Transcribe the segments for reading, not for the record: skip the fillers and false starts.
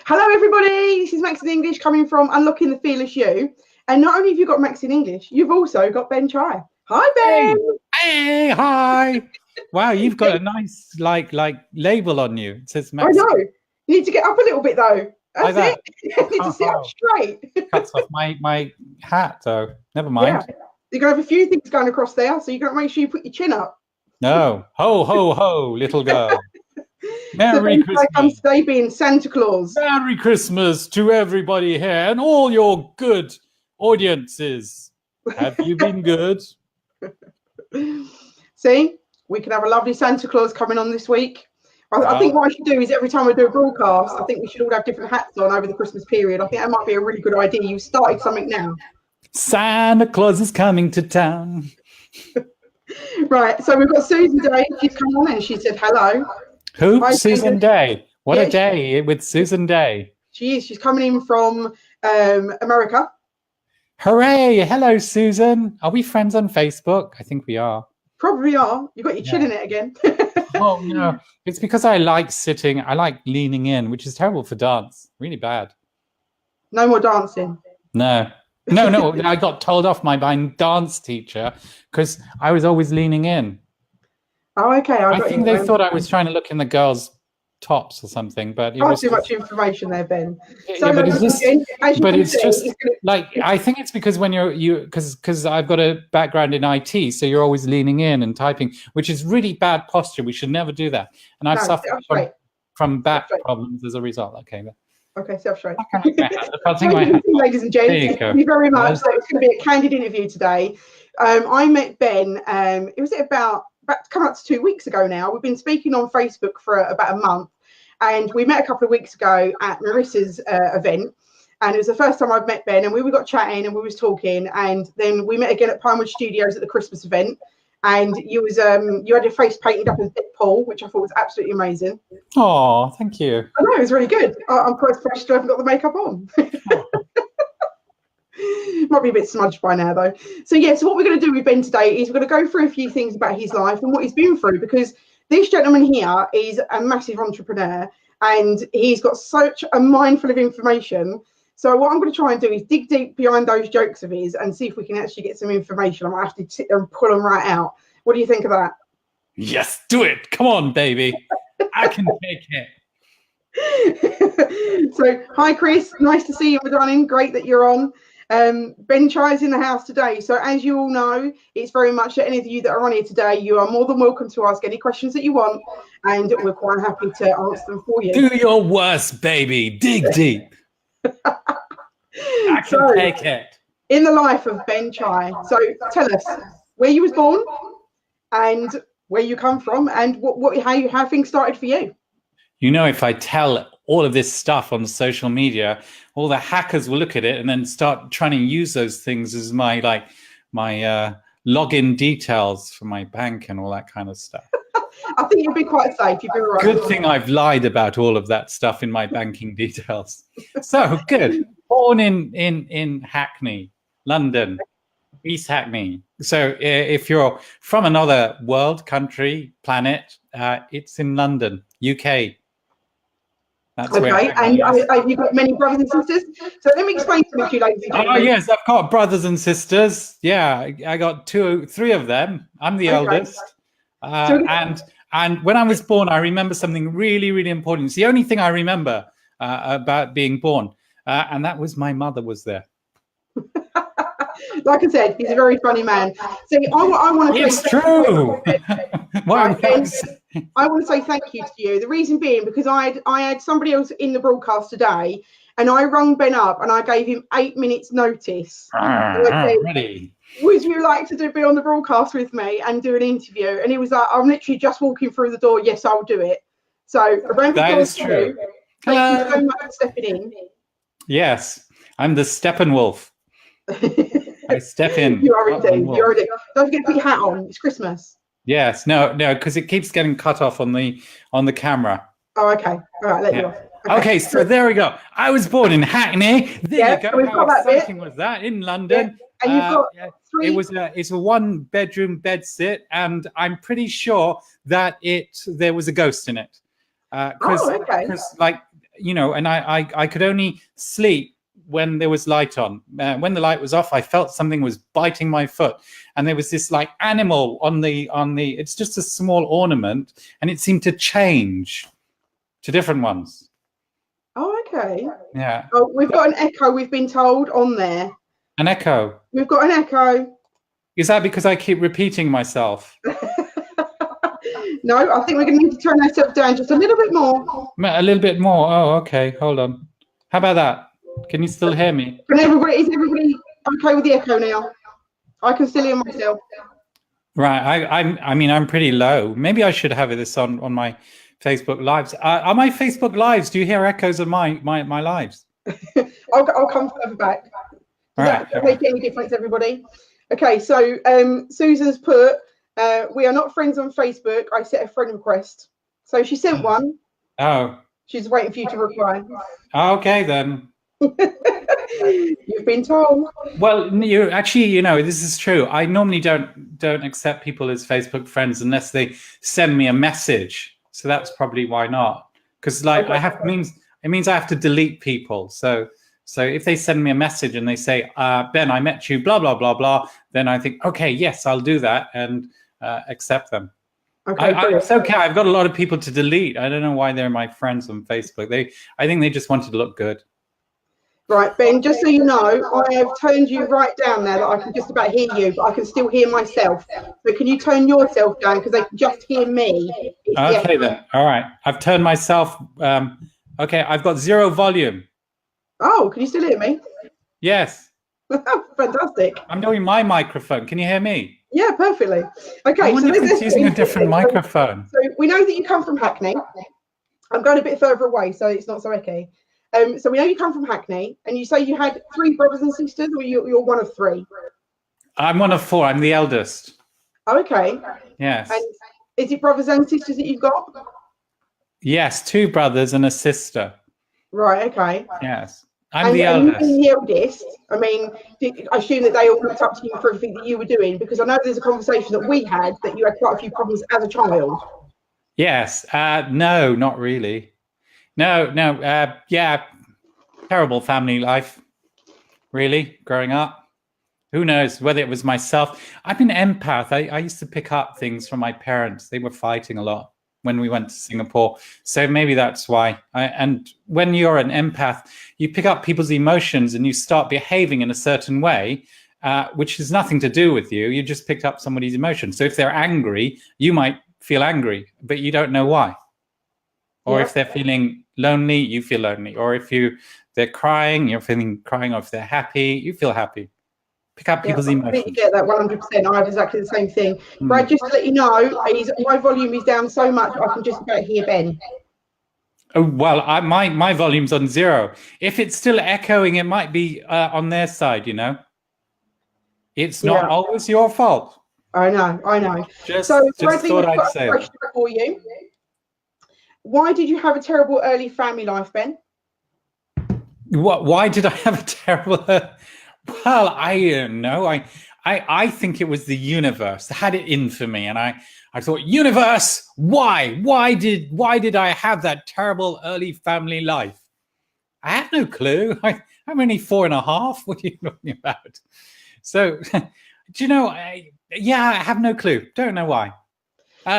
Hello, everybody. This is Maxine English coming from Unlocking the Fearless You. And not only have you got Maxine English, you've also got Ben Try. Hi, Ben. Hey, hi. Wow, you've got a nice like label on you. It says Maxine. I know. You need to get up a little bit though. That's it. You need to sit up straight. Cuts off my hat though. Never mind. Yeah. You're gonna have a few things going across there, so you're gonna make sure you put your chin up. No. Ho, ho, ho, little girl. Merry Christmas. Comes today being Santa Claus. Merry Christmas to everybody here and all your good audiences. Have you been good? See, we can have a lovely Santa Claus coming on this week. I think what I should do is every time I do a broadcast, I think we should all have different hats on over the Christmas period. I think that might be a really good idea. You started something now. Santa Claus is coming to town. Right, so we've got Susan Day. She's come on and she said hello. Who? Hi, Susan Day. What a day with Susan Day. She is. She's coming in from America. Hooray! Hello, Susan. Are we friends on Facebook? I think we are. Probably are. You've got your chin in it again. Oh, no. It's because I like sitting. I like leaning in, which is terrible for dance. Really bad. No more dancing. No. I got told off my dance teacher because I was always leaning in. Oh, okay. I think they thought I was trying to look in the girls' tops or something, but it was too much information there, Ben. So, but it's just like I think it's because when because I've got a background in IT, so you're always leaning in and typing, which is really bad posture. We should never do that. And I've suffered from back problems as a result. Okay, self-straight. Ladies and gents, thank you very much. So it's going to be a candid interview today. I met Ben. It was about to come up to 2 weeks ago now. We've been speaking on Facebook for about a month, and we met a couple of weeks ago at Marissa's event, and it was the first time I've met Ben, and we got chatting and we was talking, and then we met again at Pinewood Studios at the Christmas event, and you had your face painted up as Deadpool, which I thought was absolutely amazing. Oh, thank you. I know, it was really good. I'm quite surprised I haven't got the makeup on. Might be a bit smudged by now though. So what we're going to do with Ben today is we're going to go through a few things about his life and what he's been through, because this gentleman here is a massive entrepreneur and he's got such a mind full of information. So what I'm going to try and do is dig deep behind those jokes of his and see if we can actually get some information. I might have to sit there and pull them right out. What do you think of that? Yes, do it. Come on, baby. I can take it. So hi Chris, nice to see you, my darling. Great that you're on. Ben Try's in the house today, so as you all know, it's very much that any of you that are on here today, you are more than welcome to ask any questions that you want, and we're quite happy to answer them for you. Do your worst, baby. Dig deep. I can take it. In the life of Ben Try, so tell us where you was born and where you come from and how things started for you. You know, if I tell all of this stuff on social media, all the hackers will look at it and then start trying to use those things as my login details for my bank and all that kind of stuff. I think you'd be quite safe. You'd be right. Good thing I've lied about all of that stuff in my banking details. So good. Born in Hackney, London, East Hackney. So if you're from another world, country, planet, it's in London, UK. That's okay, and have you got many brothers and sisters? So let me explain something to you, ladies and gentlemen. Oh yes, I've got brothers and sisters. Yeah, I got three of them. I'm the eldest. And when I was born, I remember something really, really important. It's the only thing I remember about being born, and that was my mother was there. Like I said, he's a very funny man. So I want to. It's true. I want to say thank you to you. The reason being because I had somebody else in the broadcast today, and I rung Ben up and I gave him 8 minutes notice. Ready. Would you like to be on the broadcast with me and do an interview? And he was like, I'm literally just walking through the door. Yes, I'll do it. So that is true. Thank you so much for stepping in. Yes, I'm the Steppenwolf. I step in. You are indeed. Don't forget to put your hat on. It's Christmas. Yes. No, because it keeps getting cut off on the camera. Oh, okay. All right, let you off. Okay, so there we go. I was born in Hackney. There you go. How exciting was that? In London. And you've got three. It's a 1-bedroom bed sit, and I'm pretty sure that there was a ghost in it. Because like and I could only sleep when there was light on. When the light was off, I felt something was biting my foot, and there was this like animal on the. It's just a small ornament, and it seemed to change to different ones. Oh, okay. Yeah. Oh, we've got an echo. We've been told on there. An echo. We've got an echo. Is that because I keep repeating myself? No, I think we're going to need to turn ourselves down just a little bit more. A little bit more. Oh, okay. Hold on. How about that? Can you still hear me? Is everybody okay with the echo now? I can still hear myself. Right. I'm pretty low. Maybe I should have this on my Facebook lives. Are my Facebook lives? Do you hear echoes of my lives? I'll come further back. Does that make any difference, everybody? Okay. So Susan's put. We are not friends on Facebook. I set a friend request. So she sent one. Oh. She's waiting for you to reply. Okay, then. You've been told. Well, you actually, this is true. I normally don't accept people as Facebook friends unless they send me a message. So that's probably why not. Because it means I have to delete people. So if they send me a message and they say, Ben, I met you, blah, blah, blah, blah, then I think, okay, yes, I'll do that and accept them. Okay, it's okay. I've got a lot of people to delete. I don't know why they're my friends on Facebook. I think they just wanted to look good. Right, Ben, just so you know, I have turned you right down there that I can just about hear you, but I can still hear myself. So can you turn yourself down because they can just hear me? Okay, then. All right. I've turned myself. Okay, I've got 0 volume. Oh, can you still hear me? Yes. Fantastic. I'm doing my microphone. Can you hear me? Yeah, perfectly. Okay. I wonder if it's using a different microphone. So we know that you come from Hackney. I'm going a bit further away, so it's not so echoey. So we know you come from Hackney, and you say you had 3 brothers and sisters, or you're one of 3? I'm one of 4. I'm the eldest. Okay. Yes. And is it brothers and sisters that you've got? Yes, 2 brothers and a sister. Right. Okay. Yes. I'm the eldest. And the eldest, I mean, I assume that they all looked up to you for everything that you were doing, because I know there's a conversation that we had that you had quite a few problems as a child. Yes. No, not really. No. Yeah. Terrible family life, really, growing up. Who knows whether it was myself. I'm an empath. I used to pick up things from my parents. They were fighting a lot when we went to Singapore. So maybe that's why. And when you're an empath, you pick up people's emotions and you start behaving in a certain way, which has nothing to do with you. You just picked up somebody's emotions. So if they're angry, you might feel angry, but you don't know why. Or if they're feeling lonely, you feel lonely. Or if they're crying, you're feeling crying. Or if they're happy, you feel happy. Pick up people's emotions. I get that 100%. I have exactly the same thing. Brad, just to let you know, my volume is down so much I can just about hear Ben. Oh, well, my volume's on 0. If it's still echoing, it might be on their side, It's not always your fault. I know. Just thought I'd say that. For you. Why did you have a terrible early family life, Ben? Why did I have a terrible... Well, I don't know. I think it was the universe that had it in for me, and I thought, universe, why did I have that terrible early family life? I have no clue. I'm only 4.5. What are you talking about? So, do you know? I have no clue. Don't know why.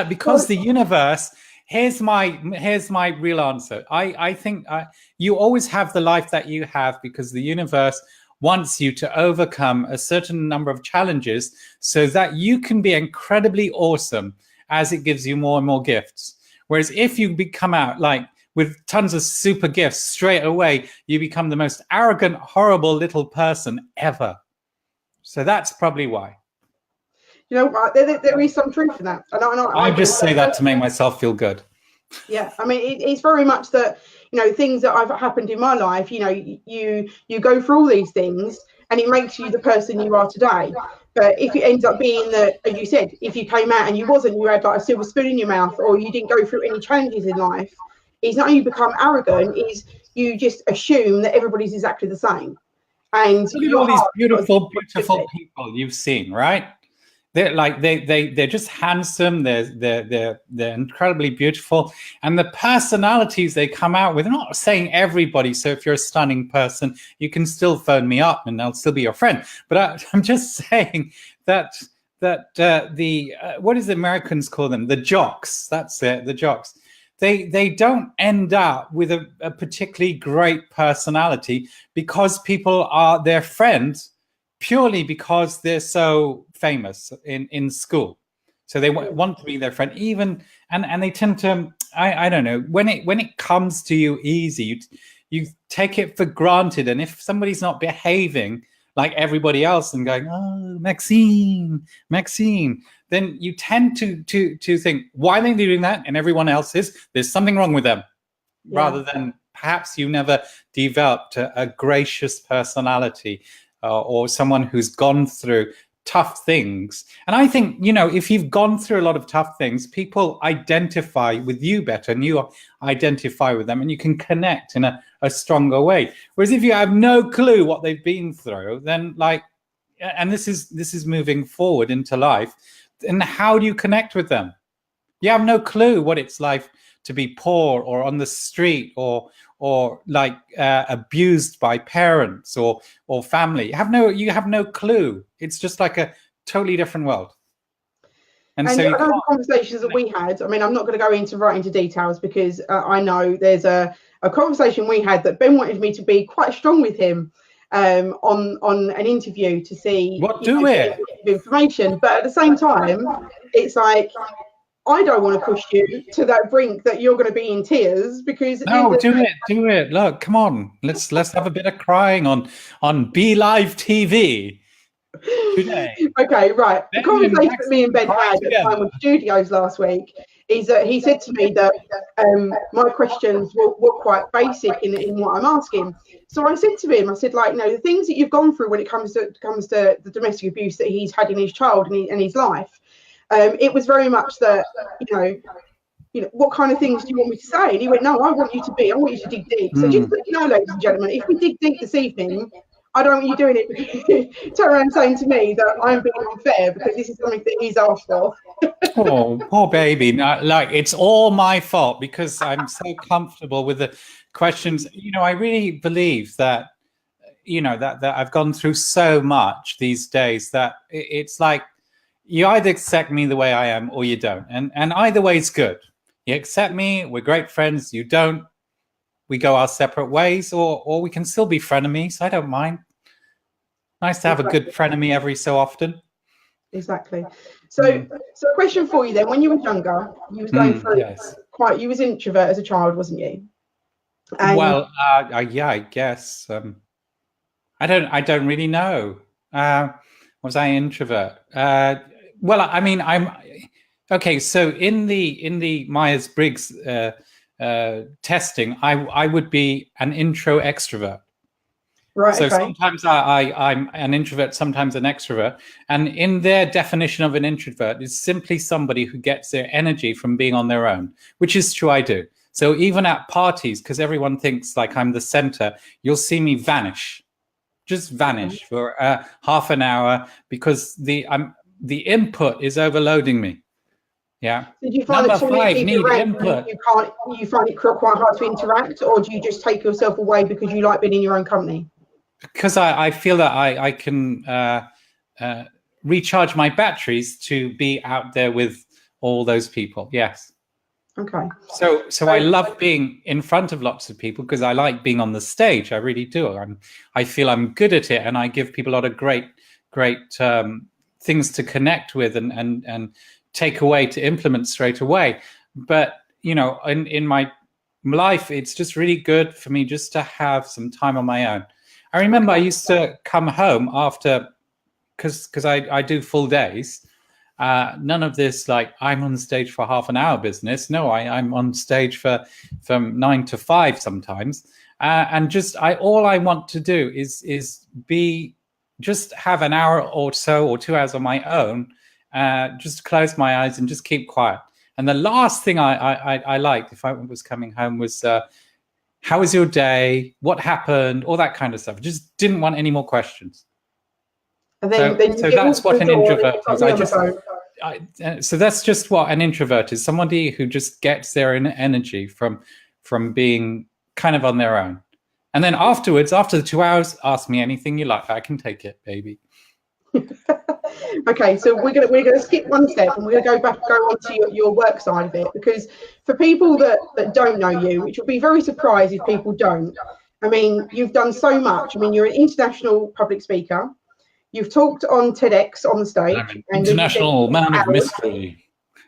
Because the universe. Here's my real answer. I think you always have the life that you have because the universe wants you to overcome a certain number of challenges so that you can be incredibly awesome as it gives you more and more gifts. Whereas if you come out like with tons of super gifts straight away, you become the most arrogant, horrible little person ever. So that's probably why. You know, there is some truth in that. I just say that to make myself feel good. Yeah, I mean, it's very much that, things that have happened in my life, you go through all these things and it makes you the person you are today. But if it ends up being that, as you said, if you came out and you had like a silver spoon in your mouth, or you didn't go through any challenges in life, it's not you become arrogant, is you just assume that everybody's exactly the same. And look at all these beautiful people you've seen, right? they're just handsome. They're incredibly beautiful, and the personalities they come out with. I'm not saying everybody. So if you're a stunning person, you can still phone me up, and I'll still be your friend. But I'm just saying that the what does the Americans call them? The jocks. That's it. The jocks. They don't end up with a particularly great personality because people are their friends purely because they're so famous in school. So they want to be their friend, even and they tend to I don't know, when it comes to you easy, you take it for granted. And if somebody's not behaving like everybody else and going, oh, Maxine, then you tend to think, why are they doing that? And everyone else is, there's something wrong with them. Yeah. Rather than perhaps you never developed a gracious personality or someone who's gone through tough things. And I think, if you've gone through a lot of tough things, people identify with you better and you identify with them and you can connect in a stronger way. Whereas if you have no clue what they've been through, then and this is moving forward into life, and how do you connect with them? You have no clue what it's like to be poor or on the street or abused by parents or family. You have no clue. It's just like a totally different world. And so the conversations that we had, I mean, I'm not going to go into details because I know there's a conversation we had that Ben wanted me to be quite strong with him on an interview to see information. But at the same time, it's like, I don't want to push you to that brink that you're going to be in tears because no, do it. Look, come on, let's have a bit of crying on Be Live TV today. Okay, right. The conversation that me and Ben had at Pinewood Studios last week is that he said to me that my questions were quite basic in what I'm asking. So I said to him, I said, the things that you've gone through when it comes to the domestic abuse that he's had in his child and his life. It was very much that, what kind of things do you want me to say? And he went, no, I want you to dig deep. So just let you know, ladies and gentlemen, if we dig deep this evening, I don't want you doing it. Turn around saying to me that I'm being unfair because this is something that he's asked for. Oh, poor baby. No, it's all my fault because I'm so comfortable with the questions. I really believe that, that I've gone through so much these days that it's like, you either accept me the way I am or you don't. And either way is good. You accept me, we're great friends. You don't, we go our separate ways, or we can still be frenemies. I don't mind. Nice to have a good frenemy every so often. Exactly. So a question for you then. When you were younger, you was going through you was introvert as a child, wasn't you? And yeah, I guess. I don't really know. Was I introvert? Well, I mean, I'm okay. So in the Myers-Briggs testing, I would be an intro extrovert. Right. So sometimes I'm an introvert, sometimes an extrovert. And in their definition of an introvert, is simply somebody who gets their energy from being on their own, which is true. I do. So even at parties, because everyone thinks like I'm the center, you'll see me vanish. Just vanish for half an hour because the input is overloading me. Yeah. Did you find that input? You find it quite hard to interact, or do you just take yourself away because you like being in your own company? Because I feel that I can recharge my batteries to be out there with all those people. Yes. Okay. So I love being in front of lots of people because I like being on the stage. I really do. I feel I'm good at it, and I give people a lot of great things to connect with and take away to implement straight away. But in my life, it's just really good for me just to have some time on my own. I remember I used to come home after because I do full days. None of this like I'm on stage for half an hour business. No, I'm on stage from 9 to 5 sometimes, and all I want to do is just have an hour or so or 2 hours on my own, just close my eyes and just keep quiet. And the last thing I liked if I was coming home was how was your day? What happened? All that kind of stuff. Just didn't want any more questions. And then so you that's what an introvert is. So that's just what an introvert is. Somebody who just gets their energy from being kind of on their own. And then afterwards, after the 2 hours, ask me anything you like. I can take it, baby. Okay, so we're gonna skip one step and we're gonna go on to your work side of it, because for people that don't know you, which will be very surprised if people don't. I mean, you've done so much. I mean, you're an international public speaker. You've talked on TEDx on the stage. International man of mystery.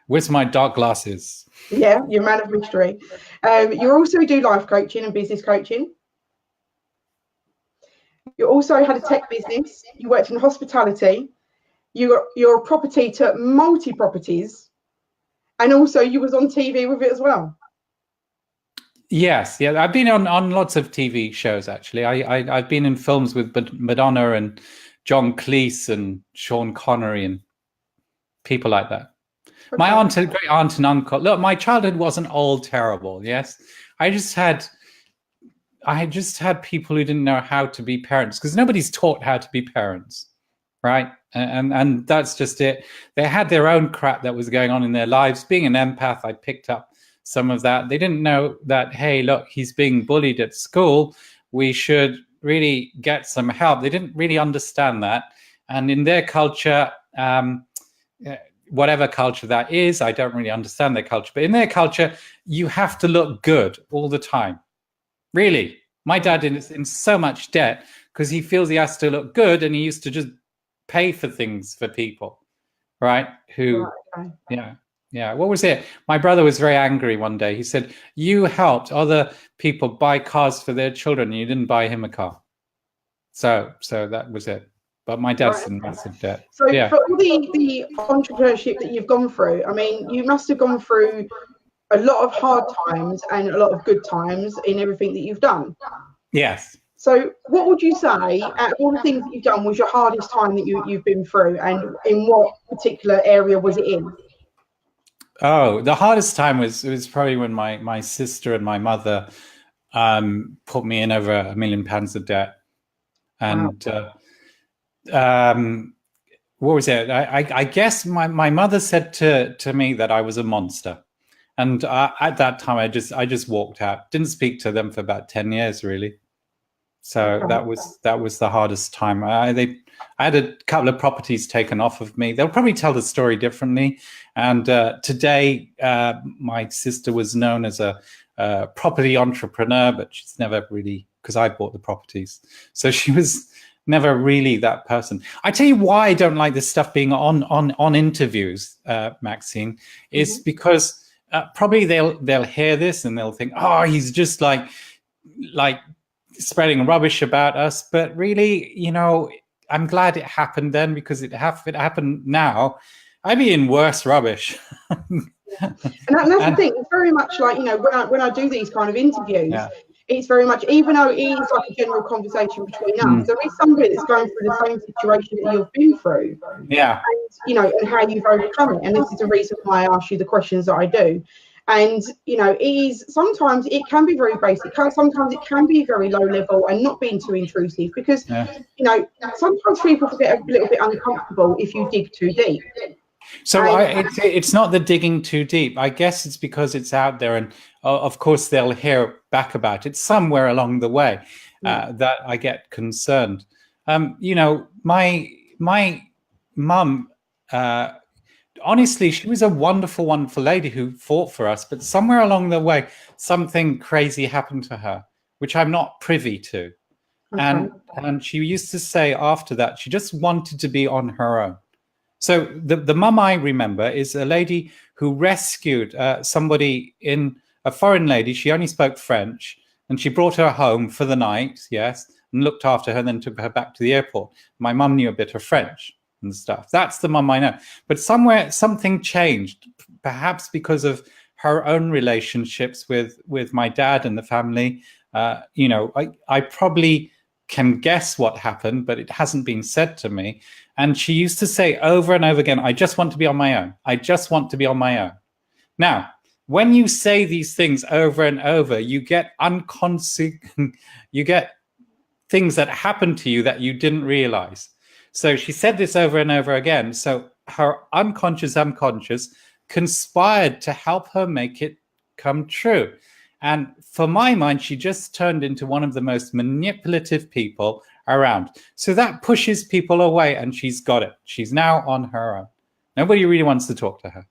Where's my dark glasses? Yeah, you're a man of mystery. You also do life coaching and business coaching. You also had a tech business. You worked in hospitality. You're a property to multi-properties. And also you was on TV with it as well. Yes, yeah, I've been on lots of TV shows, actually. I've been in films with Madonna and John Cleese and Sean Connery and people like that. Okay. My great aunt and uncle. Look, my childhood wasn't all terrible. Yes, I just had people who didn't know how to be parents, because nobody's taught how to be parents, right? And that's just it. They had their own crap that was going on in their lives. Being an empath, I picked up some of that. They didn't know that, hey, look, he's being bullied at school. We should really get some help. They didn't really understand that. And in their culture, whatever culture that is, I don't really understand their culture, but in their culture, you have to look good all the time. Really. My dad is in so much debt because he feels he has to look good, and he used to just pay for things for people, right? Yeah. What was it? My brother was very angry one day. He said, you helped other people buy cars for their children, and you didn't buy him a car. So that was it. But my dad's in massive debt. So for all the entrepreneurship that you've gone through, I mean, you must have gone through a lot of hard times and a lot of good times in everything that you've done. Yes. So what would you say, out of all the things that you've done, was your hardest time that you've been through, and in what particular area was it in? Oh, the hardest time was probably when my sister and my mother put me in over £1 million of debt. And what was it? I guess my mother said to me that I was a monster. And at that time, I just walked out. Didn't speak to them for about 10 years, really. So that was the hardest time. I had a couple of properties taken off of me. They'll probably tell the story differently. And today, my sister was known as a property entrepreneur, but she's never really, because I bought the properties. So she was never really that person. I tell you why I don't like this stuff being on interviews, Maxine, is because probably they'll hear this and they'll think, oh, he's just like spreading rubbish about us. But really, I'm glad it happened then, because if it happened now, I'd be in worse rubbish. And that's the thing. It's very much like, when I do these kind of interviews, it's very much, even though it is like a general conversation between us, there is somebody that's going through the same situation that you've been through. Yeah. And, and how you've overcome it. And this is the reason why I ask you the questions that I do. And, sometimes it can be very basic. Sometimes it can be very low level and not being too intrusive, because, sometimes people get a little bit uncomfortable if you dig too deep. So it's not the digging too deep. I guess it's because it's out there, and of course they'll hear back about it somewhere along the way that I get concerned. My mum, honestly, she was a wonderful, wonderful lady who fought for us, but somewhere along the way, something crazy happened to her, which I'm not privy to. Okay. And she used to say after that, she just wanted to be on her own. So the mum I remember is a lady who rescued somebody, a foreign lady. She only spoke French, and she brought her home for the night, yes, and looked after her, and then took her back to the airport. My mum knew a bit of French and stuff. That's the mum I know. But somewhere something changed, perhaps because of her own relationships with my dad and the family. I probably can guess what happened, but it hasn't been said to me. And she used to say over and over again, I just want to be on my own. I just want to be on my own. Now, when you say these things over and over, you get you get things that happen to you that you didn't realize. So she said this over and over again. So her unconscious conspired to help her make it come true. And for my mind, she just turned into one of the most manipulative people around. So that pushes people away, and she's got it. She's now on her own. Nobody really wants to talk to her.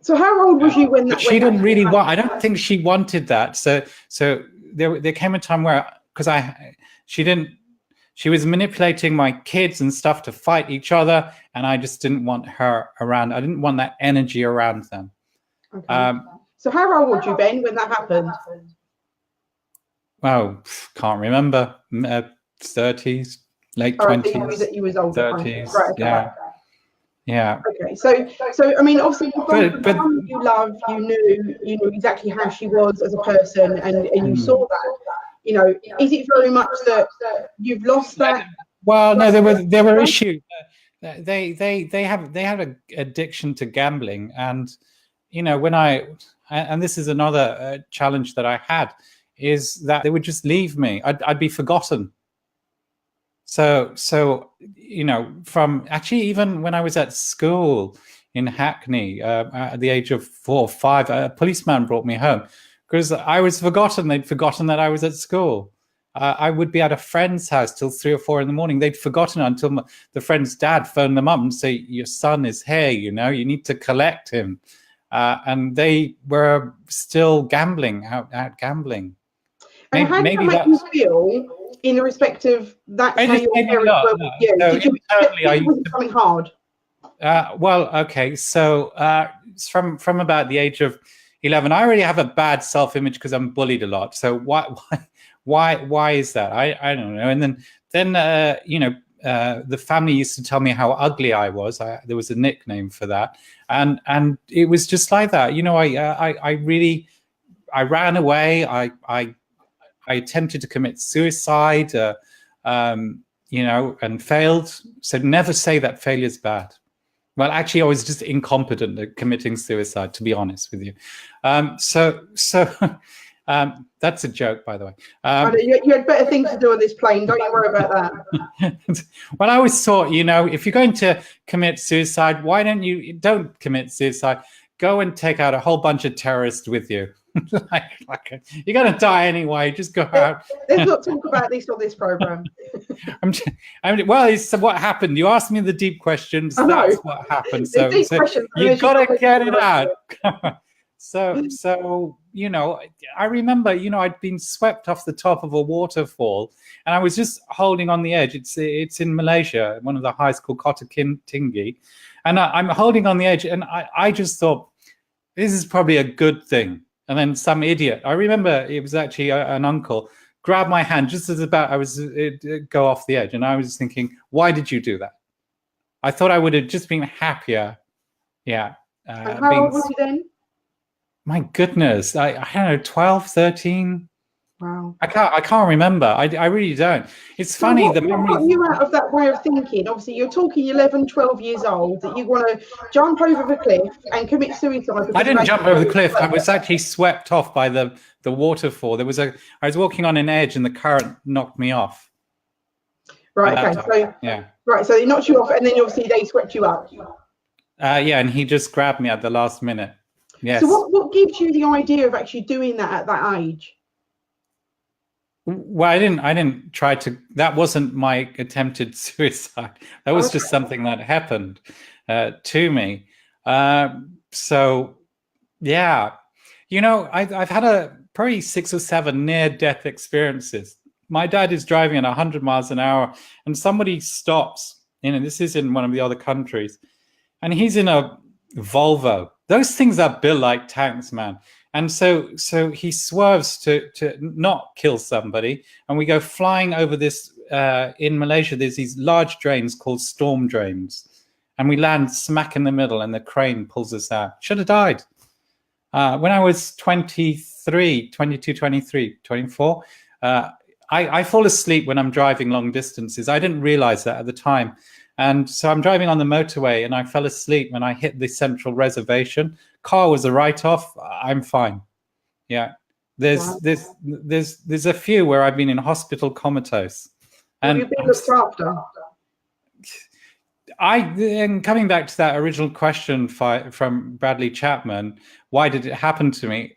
So how old was you when that? But she didn't really want. I don't think she wanted that. So there came a time where, because she was manipulating my kids and stuff to fight each other, and I just didn't want her around. I didn't want that energy around them. Okay. So how old were you, Ben, when that happened? Oh, can't remember. 30s, late 20s. You was older. 30s. Right, okay. Yeah. Yeah. Okay. So I mean, obviously, the one you loved, you knew exactly how she was as a person, and you saw that. You know, is it very much that you've lost that? Well, no, there were issues. They have an addiction to gambling, and you know, and this is another challenge that I had, is that they would just leave me. I'd be forgotten. So you know, from actually even when I was at school in Hackney at the age of 4 or 5, a policeman brought me home because I was forgotten. They'd forgotten that I was at school. I would be at a friend's house till 3 or 4 in the morning. They'd forgotten until the friend's dad phoned them up and say, "Your son is here. You know, you need to collect him." And they were still gambling, out gambling. And how did that make you feel in the respect of that's how your parents were with you? Did you was something hard? Well, okay, so from about the age of 11, I already have a bad self-image because I'm bullied a lot. So why is that? I don't know. And then you know, the family used to tell me how ugly I was. There was a nickname for that, and it was just like that. You know, I ran away. I attempted to commit suicide, you know, and failed. So never say that failure is bad. Well, actually, I was just incompetent at committing suicide, to be honest with you. So that's a joke, by the way. You had better things to do on this plane. Don't you worry about that. Well, I always thought, you know, if you're going to commit suicide, why don't commit suicide? Go and take out a whole bunch of terrorists with you. You're going to die anyway. Just go out. Let's not talk about this on this program. Well, it's what happened. You asked me the deep questions. That's what happened. So you've got to get it out. So you know, I remember, you know, I'd been swept off the top of a waterfall, and I was just holding on the edge. It's in Malaysia, one of the highs called Kota Tinggi, and I'm holding on the edge, and I just thought, this is probably a good thing. And then some idiot, I remember it was actually an uncle, grabbed my hand just as about I was go off the edge. And I was thinking, why did you do that? I thought I would have just been happier. Yeah. How old were you then? My goodness. I don't know, 12, 13. Wow. I can't remember. I really don't. It's funny. What got you out of that way of thinking? Obviously, you're talking 11, 12 years old that you want to jump over the cliff and commit suicide. I didn't jump over the cliff. I was actually swept off by the waterfall. I was walking on an edge and the current knocked me off. Right. Okay. So yeah. Right. So they knocked you off, and then obviously they swept you up. Yeah, and he just grabbed me at the last minute. Yes. So what gives you the idea of actually doing that at that age? Well, I didn't try to. That wasn't my attempted suicide. That was just something that happened to me. So, yeah, you know, I've had probably 6 or 7 near-death experiences. My dad is driving at 100 miles an hour, and somebody stops. You know, this is in one of the other countries, and he's in a Volvo. Those things are built like tanks, man. And so he swerves to not kill somebody, and we go flying over this. In Malaysia, there's these large drains called storm drains, and we land smack in the middle, and the crane pulls us out. Should have died. When I was 22, 23, 24, I fall asleep when I'm driving long distances. I didn't realize that at the time. And so I'm driving on the motorway, and I fell asleep when I hit the central reservation. Car was a write-off. I'm fine. Yeah, there's a few where I've been in hospital comatose. And you've been looked after. and coming back to that original question from Bradley Chapman, why did it happen to me?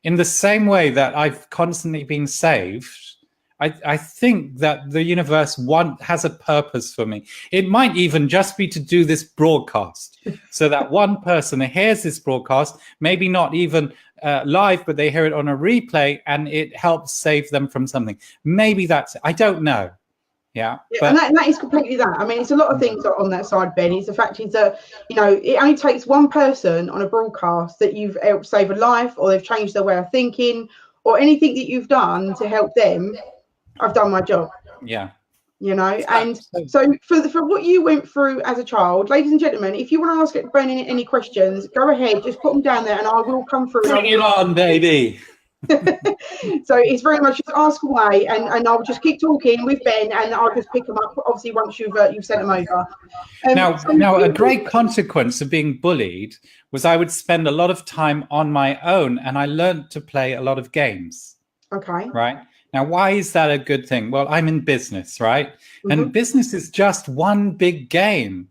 In the same way that I've constantly been saved, I think that the universe has a purpose for me. It might even just be to do this broadcast, so that one person hears this broadcast, maybe not even live, but they hear it on a replay, and it helps save them from something. Maybe that's it. I don't know. Yeah, but, and that is completely that. I mean, it's a lot of things on that side, Ben. It's the fact is that, you know, it only takes one person on a broadcast that you've helped save a life, or they've changed their way of thinking, or anything that you've done to help them. I've done my job. Yeah. You know, and so for what you went through as a child, ladies and gentlemen, if you want to ask Ben any questions, go ahead, just put them down there and I will come through. Bring it on, baby. So it's very much just ask away, and I'll just keep talking with Ben, and I'll just pick them up. Obviously, once you've sent them over. Now, a great consequence of being bullied was I would spend a lot of time on my own, and I learned to play a lot of games. Okay. Right. Now, why is that a good thing? Well, I'm in business, right? Mm-hmm. And business is just one big game.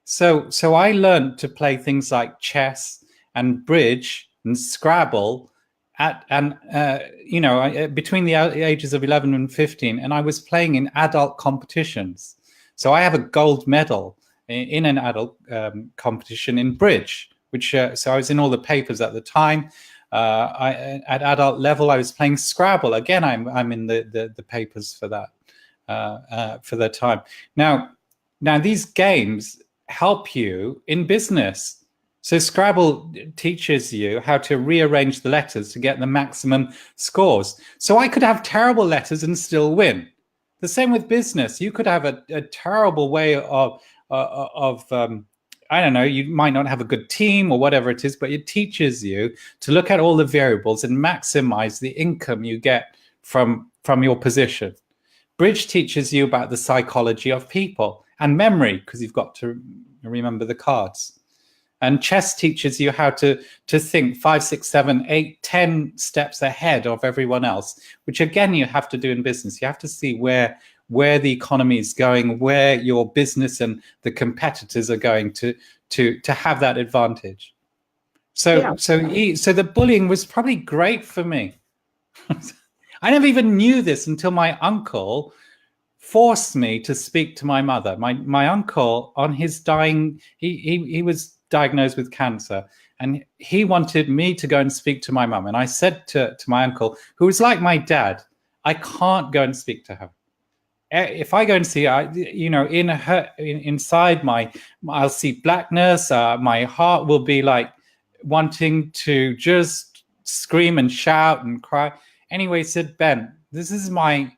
So I learned to play things like chess and bridge and Scrabble between the ages of 11 and 15, and I was playing in adult competitions. So I have a gold medal in an adult competition in bridge, which so I was in all the papers at the time. At adult level, I was playing Scrabble. Again, I'm in the papers for that for the time. Now these games help you in business. So Scrabble teaches you how to rearrange the letters to get the maximum scores. So I could have terrible letters and still win. The same with business. You could have a terrible way of I don't know, you might not have a good team or whatever it is, but it teaches you to look at all the variables and maximize the income you get from your position. Bridge teaches you about the psychology of people and memory, because you've got to remember the cards. And chess teaches you how to think 5, 6, 7, 8, 10 steps ahead of everyone else, which again you have to do in business. You have to see where the economy is going, where your business and the competitors are going to have that advantage. So the bullying was probably great for me. I never even knew this until my uncle forced me to speak to my mother. My uncle, on his dying, he was diagnosed with cancer, and he wanted me to go and speak to my mum. And I said to my uncle, who was like my dad, I can't go and speak to her. If I go and see her, inside I'll see blackness. My heart will be like wanting to just scream and shout and cry. Anyway, he said, Ben, this is my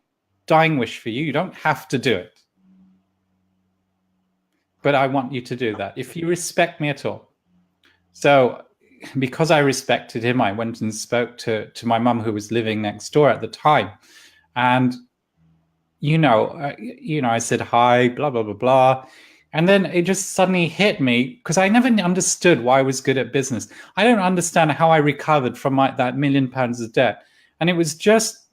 dying wish for you. You don't have to do it, but I want you to do that if you respect me at all. So because I respected him, I went and spoke to my mum, who was living next door at the time. And, I said, hi, blah, blah, blah, blah. And then it just suddenly hit me, because I never understood why I was good at business. I don't understand how I recovered from that £1 million of debt. And it was just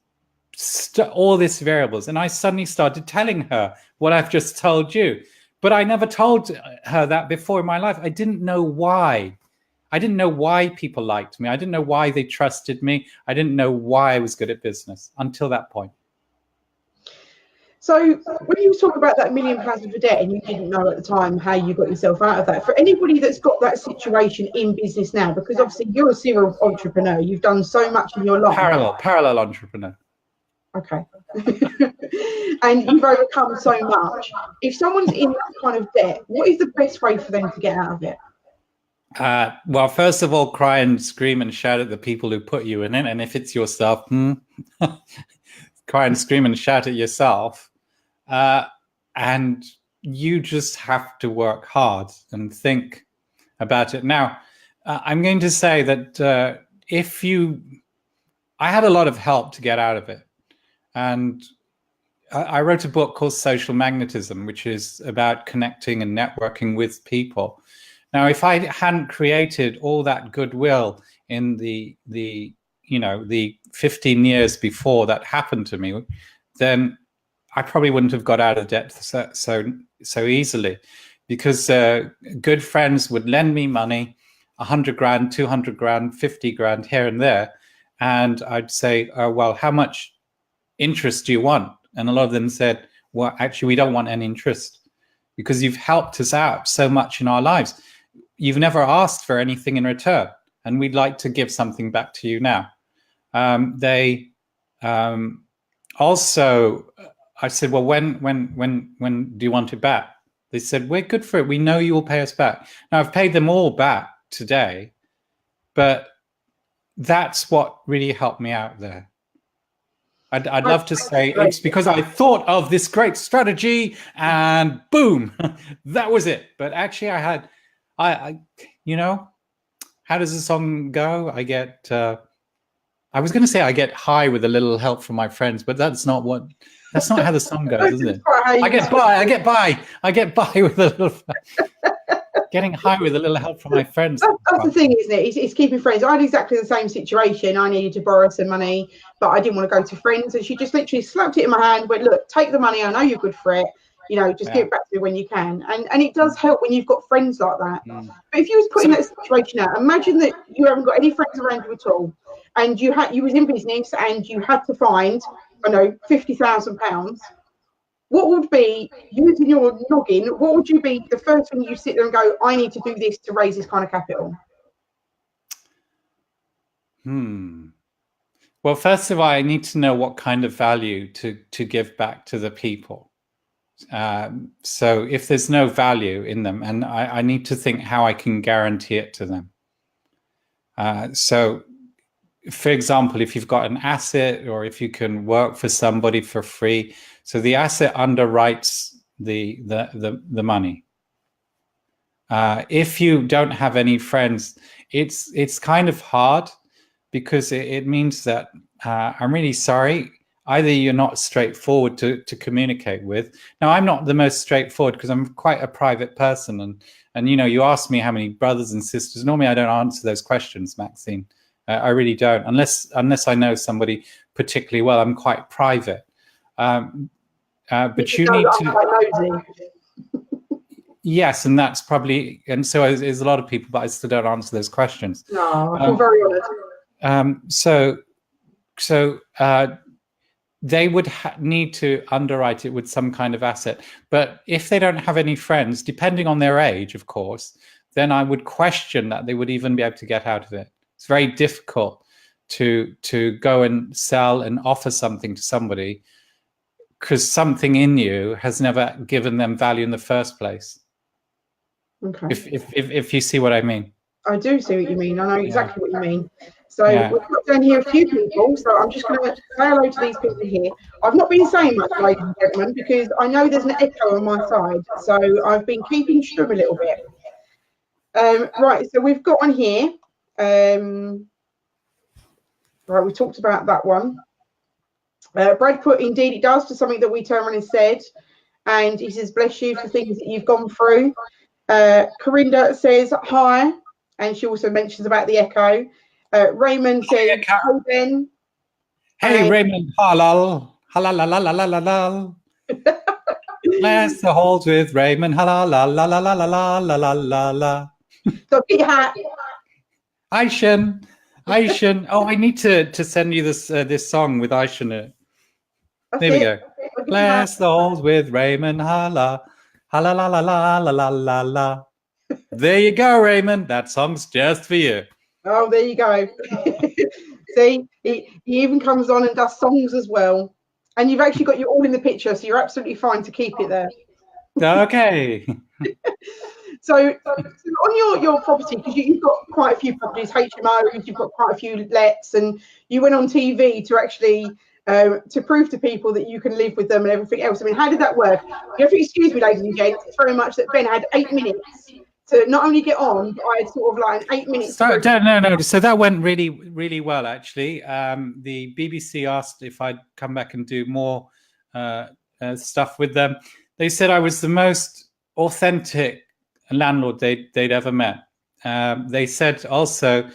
all these variables. And I suddenly started telling her what I've just told you. But I never told her that before in my life. I didn't know why. I didn't know why people liked me. I didn't know why they trusted me. I didn't know why I was good at business until that point. So when you talk about that £1 million of debt, and you didn't know at the time how you got yourself out of that, for anybody that's got that situation in business now, because obviously you're a serial entrepreneur, you've done so much in your life. Parallel entrepreneur. Okay. And you've overcome so much. If someone's in that kind of debt, what is the best way for them to get out of it? Well, first of all, cry and scream and shout at the people who put you in it. And if it's yourself, cry and scream and shout at yourself. And you just have to work hard and think about it. Now, I'm going to say that I had a lot of help to get out of it. And I wrote a book called Social Magnetism, which is about connecting and networking with people. Now, if I hadn't created all that goodwill in the 15 years before that happened to me, then I probably wouldn't have got out of debt so easily. because good friends would lend me money, 100 grand, 200 grand, 50 grand here and there. And I'd say, well, how much interest do you want? And a lot of them said, well, actually, we don't want any interest because you've helped us out so much in our lives. You've never asked for anything in return, and we'd like to give something back to you now. They also, I said, well, when do you want it back? They said, we're good for it. We know you will pay us back. Now, I've paid them all back today, but that's what really helped me out there. I'd love to say it's because I thought of this great strategy and boom, that was it. But actually I you know, how does the song go? I get, I was going to say I get high with a little help from my friends, but that's not how the song goes, isn't it? I get by with a little, getting high with a little help from my friends. That's the thing, isn't it? It's keeping friends. I had exactly the same situation. I needed to borrow some money, but I didn't want to go to friends. And she just literally slapped it in my hand, went, look, take the money. I know you're good for it. You know, just give it back to me when you can. And it does help when you've got friends like that. But if you was put in that situation out, imagine that you haven't got any friends around you at all. And you was in business and you had to find, I know, £50,000. What would be, using your noggin, what would you be the first thing you sit there and go, I need to do this to raise this kind of capital? Well, first of all, I need to know what kind of value to give back to the people. So if there's no value in them, and I need to think how I can guarantee it to them. So, for example, if you've got an asset or if you can work for somebody for free, so the asset underwrites the money. If you don't have any friends, it's kind of hard because it means that I'm really sorry. Either you're not straightforward to communicate with. Now, I'm not the most straightforward because I'm quite a private person, and you know, you ask me how many brothers and sisters. Normally, I don't answer those questions, Maxine. I really don't, unless I know somebody particularly well. I'm quite private. But you need to. Yes, and that's probably, and so is a lot of people, but I still don't answer those questions. No, I'm very honest. So they would need to underwrite it with some kind of asset. But if they don't have any friends, depending on their age, of course, then I would question that they would even be able to get out of it. It's very difficult to go and sell and offer something to somebody because something in you has never given them value in the first place. Okay. If you see what I mean. I do see what you mean. I know exactly what you mean. So we've got down here a few people. So I'm just going to say hello to these people here. I've not been saying much, ladies and gentlemen, because I know there's an echo on my side. So I've been keeping strum a little bit. Right. So we've got on here. Right. We talked about that one. Brad put, indeed, it does, to something that we turned around and said. And he says, bless you for things that you've gone through. Corinda says hi, and she also mentions about the echo. Raymond says, hi, Ben. Hey, Raymond, halal, halal. Bless the halls with Raymond, halal, la la la la la la la la la. So get your hat. Aishan. Oh, I need to send you this song with Aishan in it. There we go. Bless the halls with Raymond, halal. La la la la la la la la. There you go, Raymond. That song's just for you. Oh, there you go. See, he even comes on and does songs as well. And you've actually got you all in the picture, so you're absolutely fine to keep it there. Okay. So on your property, because you've got quite a few properties, HMOs, you've got quite a few lets, and you went on TV to actually to prove to people that you can live with them and everything else. I mean, how did that work? You have to excuse me, ladies and gents. It's very much that Ben had 8 minutes to not only get on, but I had sort of like 8 minutes. No. So that went really, really well, actually. The BBC asked if I'd come back and do more stuff with them. They said I was the most authentic landlord they'd ever met. They said also,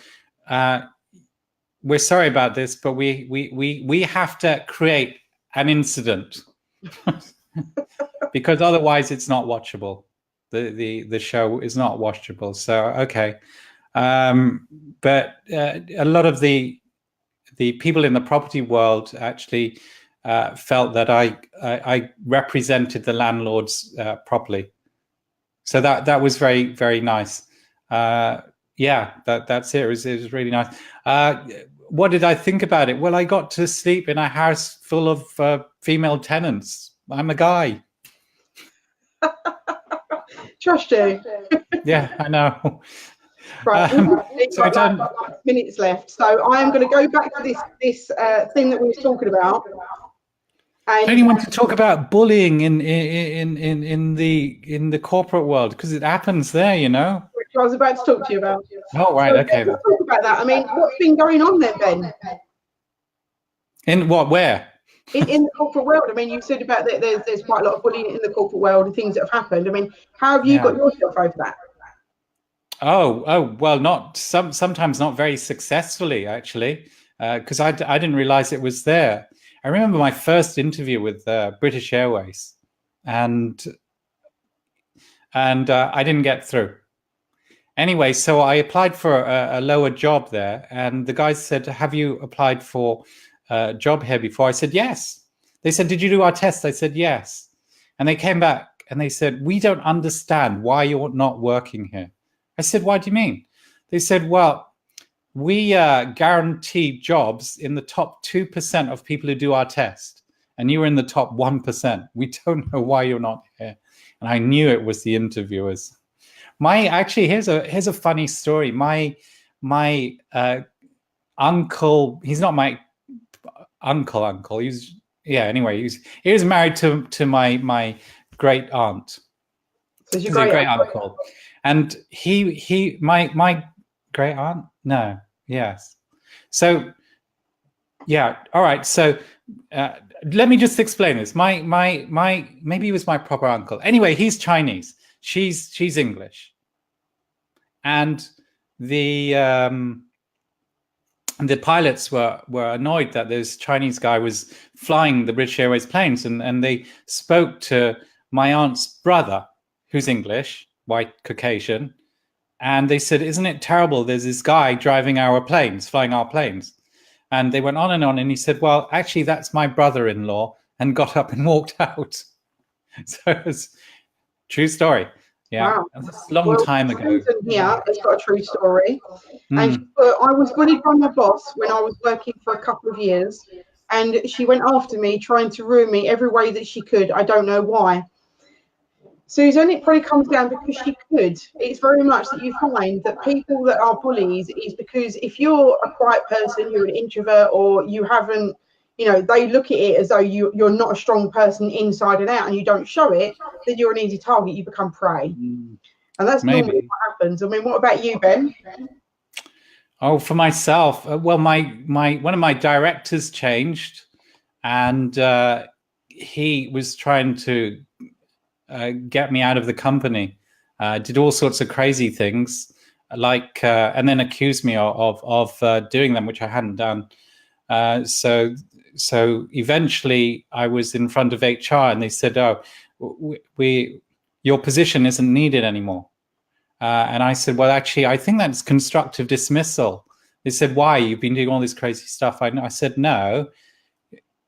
we're sorry about this, but we have to create an incident because otherwise it's not watchable. The show is not watchable. So okay, but a lot of the people in the property world actually felt that I represented the landlords properly. So that was very, very nice. Yeah, that's it. It was really nice. What did I think about it? Well, I got to sleep in a house full of female tenants. I'm a guy. Trust you. Yeah, I know. Right, so like minutes left. So I am going to go back to this thing that we were talking about. I only want to talk about bullying in the corporate world because it happens there, you know. Which I was about to talk to you about. Oh right, so, okay. Let's talk about that. I mean, what's been going on there, Ben? In what? Where? In the corporate world. I mean, you said about that there's quite a lot of bullying in the corporate world and things that have happened. I mean, how have you got yourself over that? Oh well, not sometimes not very successfully actually, because I didn't realize it was there. I remember my first interview with British Airways, and I didn't get through. Anyway, so I applied for a lower job there, and the guy said, "Have you applied for a job here before?" I said, "Yes." They said, "Did you do our test?" I said, "Yes." And they came back and they said, "We don't understand why you're not working here." I said, "What do you mean?" They said, "Well, we guarantee jobs in the top 2% of people who do our test, and you were in the top 1%. We don't know why you're not here." And I knew it was the interviewers. Actually, here's a funny story. My uncle, he's not my uncle. Anyway, he was married to my great aunt. So he's a great uncle. And my great aunt? No. Yes. So, yeah. All right. So, let me just explain this. My maybe he was my proper uncle. Anyway, he's Chinese. She's English. And the pilots were annoyed that this Chinese guy was flying the British Airways planes, and they spoke to my aunt's brother, who's English, white Caucasian, and they said, "Isn't it terrible? There's this guy driving our planes, flying our planes." And they went on, and he said, "Well, actually, that's my brother-in-law," and got up and walked out. So it's true story. Yeah, wow. That's a long time ago. Yeah, it's got a true story. And I was bullied by my boss when I was working for a couple of years, and she went after me, trying to ruin me every way that she could. I don't know why. Susan, it probably comes down because she could. It's very much that you find that people that are bullies is because if you're a quiet person, you're an introvert, or you haven't, they look at it as though you're not a strong person inside and out, and you don't show it, then you're an easy target. You become prey. And that's normally what happens. I mean, what about you, Ben? Oh, for myself, well, my one of my directors changed, and he was trying to get me out of the company. Did all sorts of crazy things, like and then accused me of doing them, which I hadn't done. So eventually, I was in front of HR, and they said, "Oh, your position isn't needed anymore." And I said, "Well, actually, I think that's constructive dismissal." They said, "Why? You've been doing all this crazy stuff." I said, "No."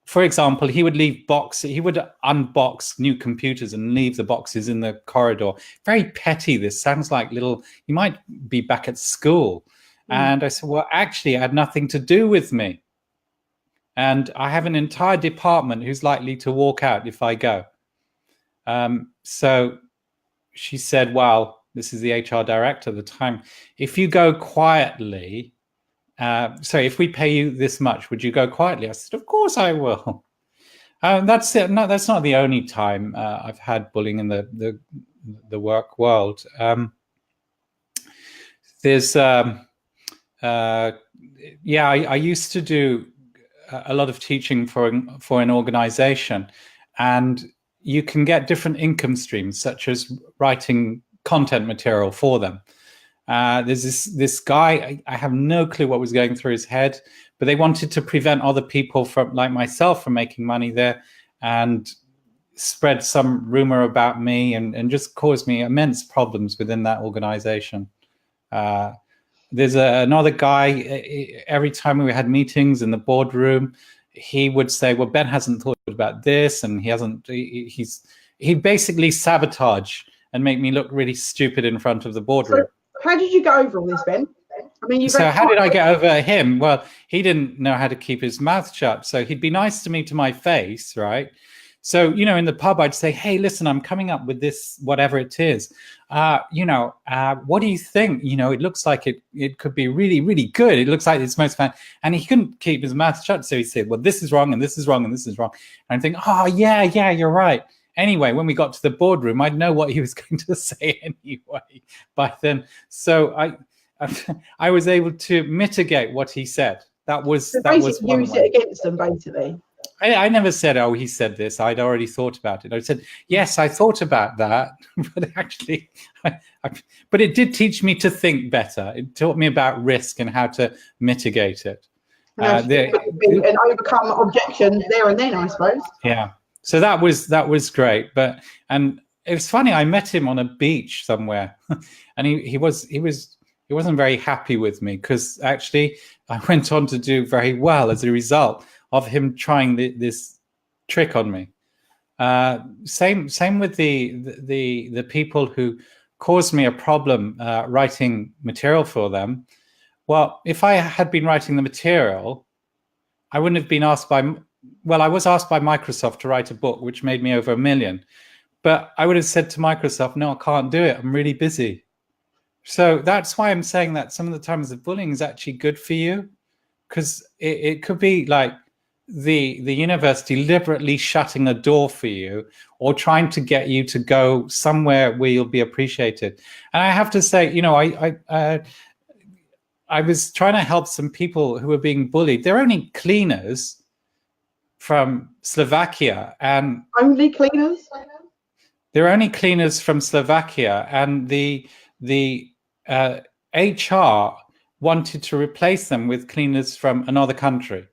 For example, he would unbox new computers and leave the boxes in the corridor. Very petty. This sounds like he might be back at school. And I said, "Well, actually, it had nothing to do with me. And I have an entire department who's likely to walk out if I go." So she said, "Well," this is the HR director at the time, "if you go quietly, if we pay you this much, would you go quietly?" I said, "Of course I will." That's it. No, that's not the only time I've had bullying in the work world. There's, I used to do a lot of teaching for an organization, and you can get different income streams, such as writing content material for them. There's this guy, I have no clue what was going through his head, but they wanted to prevent other people like myself from making money there. And spread some rumor about me and just caused me immense problems within that organization. There's another guy, every time we had meetings in the boardroom, he would say, well, Ben hasn't thought about this, and he basically sabotage and make me look really stupid in front of the boardroom. So how did you get over all this, Ben? I mean, so how did I get over him? Well, he didn't know how to keep his mouth shut. So he'd be nice to me to my face, right? So, you know, in the pub, I'd say, hey, listen, I'm coming up with this, whatever it is. What do you think? You know, it looks like it could be really, really good. It looks like it's most fun. And he couldn't keep his mouth shut. So he said, well, this is wrong, and this is wrong, and this is wrong. And I'm thinking, oh, yeah, you're right. Anyway, when we got to the boardroom, I'd know what he was going to say anyway by then. So I was able to mitigate what he said. That was use it against them, basically. I never said, oh, he said this. I'd already thought about it. I said, yes, I thought about that. But actually, but it did teach me to think better. It taught me about risk and how to mitigate it. And overcome objections there and then, I suppose. Yeah. So that was great. And it was funny. I met him on a beach somewhere, and he wasn't very happy with me, because actually I went on to do very well as a result of him trying this trick on me. Same with the people who caused me a problem writing material for them. Well, if I had been writing the material, I wouldn't have been asked by. Well, I was asked by Microsoft to write a book, which made me over $1 million. But I would have said to Microsoft, no, I can't do it. I'm really busy. So that's why I'm saying that some of the times the bullying is actually good for you, because it could be like the university deliberately shutting a door for you, or trying to get you to go somewhere where you'll be appreciated. And I have to say, you know, I was trying to help some people who were being bullied. They're only cleaners from Slovakia, and only cleaners. They're only cleaners from Slovakia, and the HR wanted to replace them with cleaners from another country,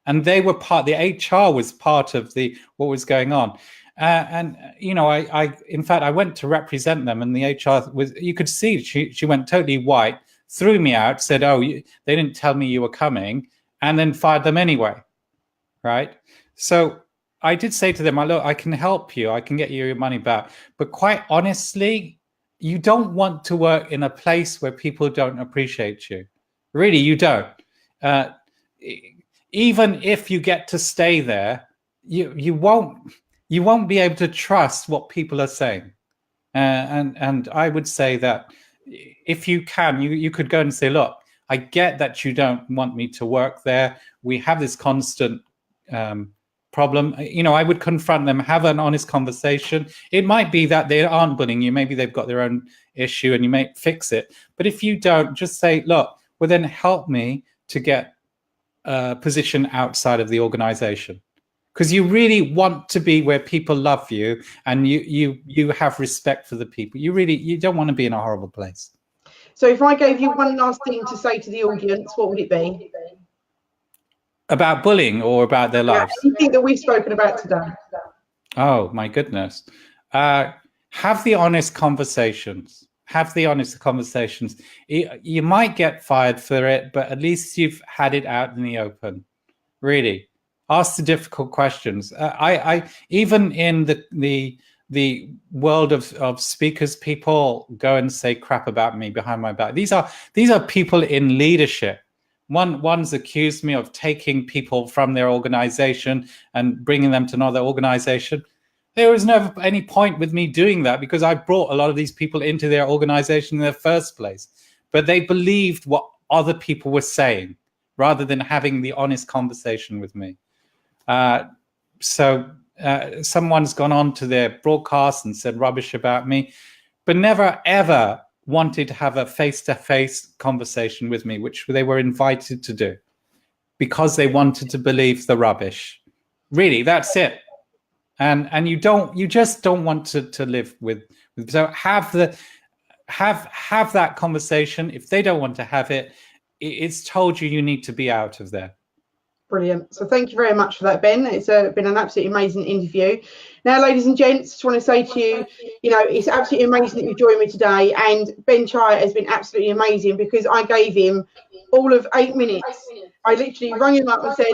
and they were the HR was part of what was going on. And you know, in fact, I went to represent them, and the HR you could see she went totally white, threw me out, said, oh, they didn't tell me you were coming, and then fired them anyway. Right. So I did say to them, look, I can help you. I can get you your money back. But quite honestly, you don't want to work in a place where people don't appreciate you. Really, you don't. Even if you get to stay there, you won't be able to trust what people are saying. And I would say that if you can, you could go and say, look, I get that you don't want me to work there. We have this constant problem. You know, I would confront them, have an honest conversation. It might be that they aren't bullying you. Maybe they've got their own issue and you may fix it. But if you don't, just say, look, well, then help me to get a position outside of the organization. Because you really want to be where people love you and you have respect for the people. You don't want to be in a horrible place. So if I gave you one last thing to say to the audience, what would it be? About bullying or about their lives? Anything that we've spoken about today. Oh, my goodness. Have the honest conversations. Have the honest conversations. You might get fired for it, but at least you've had it out in the open. Really. Ask the difficult questions. I even in the world of speakers, people go and say crap about me behind my back. These are people in leadership. One's accused me of taking people from their organization and bringing them to another organization. There was never any point with me doing that, because I brought a lot of these people into their organization in the first place. But they believed what other people were saying rather than having the honest conversation with me. So someone's gone on to their broadcast and said rubbish about me, but never, ever wanted to have a face-to-face conversation with me, which they were invited to do because they wanted to believe the rubbish. Really, that's it. And you just don't want to live with. So have that conversation. If they don't want to have it, it's told you need to be out of there. Brilliant. So thank you very much for that, Ben. It's been an absolutely amazing interview. Now, ladies and gents, just want to say to you, it's absolutely amazing that you've joined me today. And Ben Chai has been absolutely amazing because I gave him all of 8 minutes. I literally rang him up and said,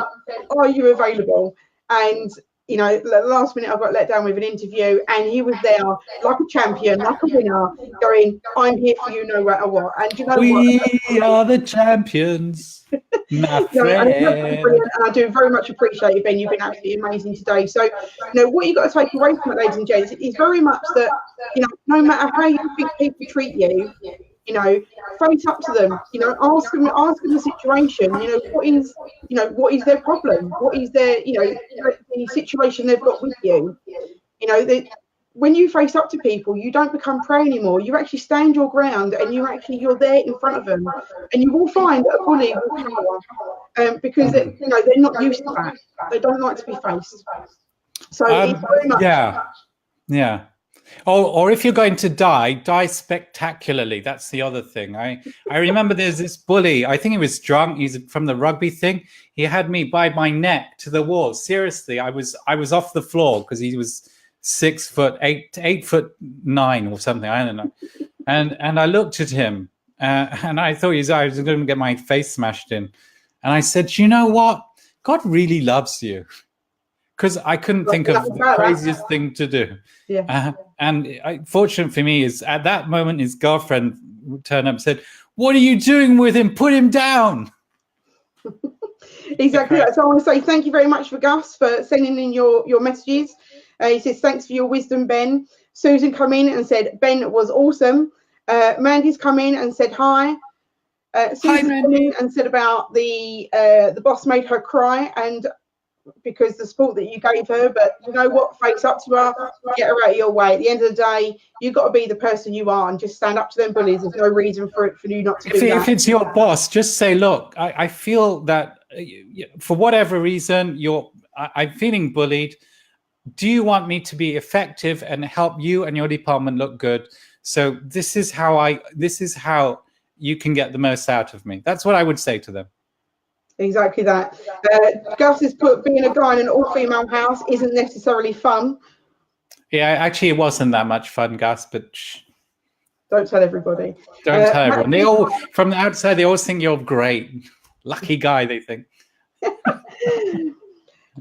"Are you available?" And the last minute I got let down with an interview, and he was there like a champion, like a winner, going, "I'm here for you no matter what." And we are the champions. My friend. And I do very much appreciate it, Ben. You've been absolutely amazing today. So, what you've got to take away from it, ladies and gents, is very much that, no matter how you think people treat you, face up to them, ask them the situation, what is their problem? What is their, the situation they've got with you? When you face up to people, you don't become prey anymore. You actually stand your ground, and you're there in front of them, and you will find that a bully will cower, because they're not used to that. They don't like to be faced. So it's very much, yeah. Or if you're going to die spectacularly. That's the other thing. I remember there's this bully. I think he was drunk. He's from the rugby thing. He had me by my neck to the wall. Seriously, I was off the floor because he was 6'8", 8'9" or something. I don't know. And I looked at him and I thought I was going to get my face smashed in. And I said, "You know what? God really loves you." Because I couldn't think of the craziest thing to do. Yeah. Fortunate for me is at that moment, his girlfriend turned up and said, "What are you doing with him? Put him down." Exactly. So I want to say thank you very much for Gus for sending in your messages. He says, "Thanks for your wisdom, Ben." Susan come in and said, "Ben was awesome." Mandy's come in and said, "Hi." Susan come in and said about the boss made her cry, and because the support that you gave her, but you know what, face up to her, get her out of your way. At the end of the day, you've got to be the person you are and just stand up to them bullies. There's no reason for you not to do that. If it's your boss, just say, "Look, I feel that for whatever reason I'm feeling bullied. Do you want me to be effective and help you and your department look good? So this is how you can get the most out of me." That's what I would say to them. Exactly that. Gus has put, "Being a guy in an all-female house isn't necessarily fun." Yeah, actually, it wasn't that much fun, Gus, but don't tell everybody. Don't tell everyone. They all, from the outside, they always think you're great. Lucky guy, they think.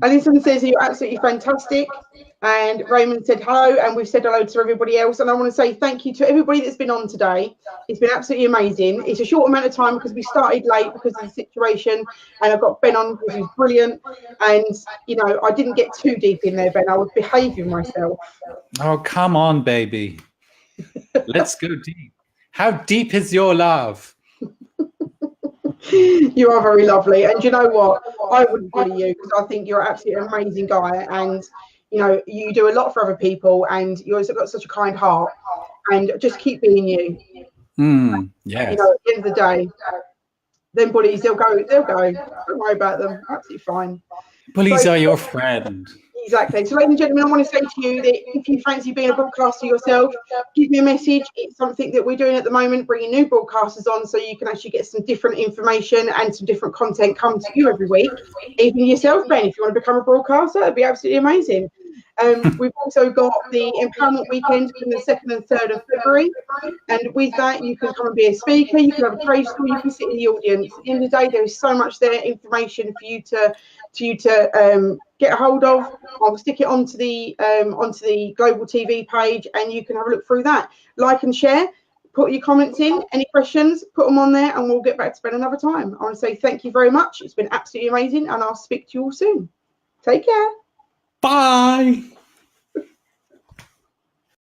Alison says you're absolutely fantastic. And Raymond said hello, and we've said hello to everybody else. And I want to say thank you to everybody that's been on today. It's been absolutely amazing. It's a short amount of time because we started late because of the situation, and I've got Ben on because he's brilliant. And I didn't get too deep in there, Ben. I was behaving myself. Oh, come on, baby. Let's go deep. How deep is your love? You are very lovely, and you know what? I wouldn't bully you because I think you're absolutely an amazing guy, and you do a lot for other people, and you've got such a kind heart, and just keep being you. Yes. At the end of the day, them bullies, they'll go. Don't worry about them. Absolutely fine. Bullies are your friend. Exactly. So, ladies and gentlemen, I want to say to you that if you fancy being a broadcaster yourself, give me a message. It's something that we're doing at the moment, bringing new broadcasters on so you can actually get some different information and some different content come to you every week. Even yourself, Ben, if you want to become a broadcaster, it'd be absolutely amazing. We've also got the Empowerment Weekend from the 2nd and 3rd of February. And with that, you can come and be a speaker, you can have a trade school, you can sit in the audience. At the end of the day, there is so much there, information for you to get a hold of. I'll stick it onto the Global TV page, and you can have a look through that. Like and share. Put your comments in. Any questions, put them on there, and we'll get back to Ben another time. I want to say thank you very much. It's been absolutely amazing, and I'll speak to you all soon. Take care. Bye.